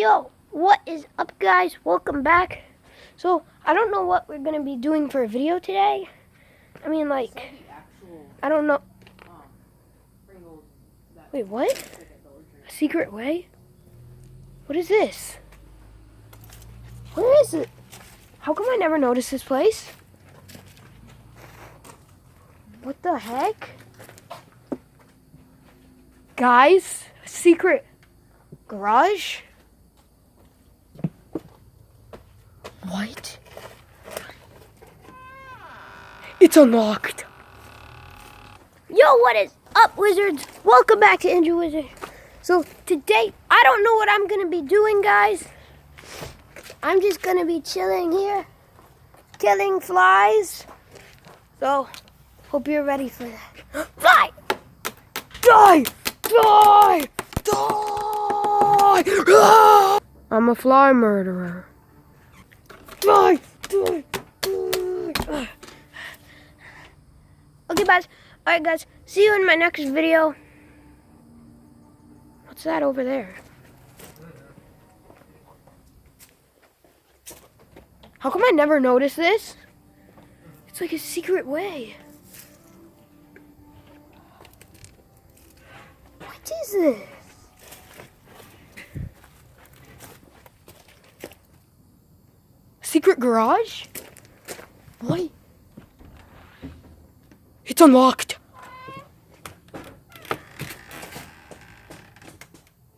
Yo, what is up, guys? Welcome back. So, I don't know what we're going to be doing for a video today. I mean, like, I don't know. Wait, what? A secret way? What is this? Where is it? How come I never noticed this place? What the heck? Guys, a secret garage? What? It's unlocked. Yo, what is up, wizards? Welcome back to Andrew Wizard. So today, I don't know what I'm going to be doing, guys. I'm just going to be chilling here, killing flies. So, hope you're ready for that. Fly! Die! Die! Die! Ah! I'm a fly murderer. Die! Die! Die! Okay, guys. Alright, guys. See you in my next video. What's that over there? How come I never noticed this? It's like a secret way. What is this? Secret garage? What? It's unlocked.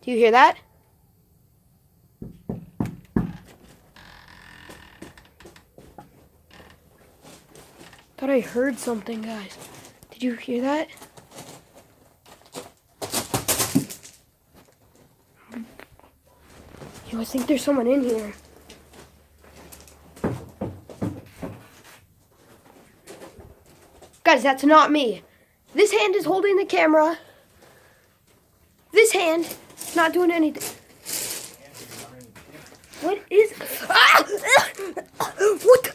Do you hear that? Thought I heard something, guys. Did you hear that? Yo, I think there's someone in here. Guys, that's not me. This hand is holding the camera. This hand is not doing anything. What is... Ah! What?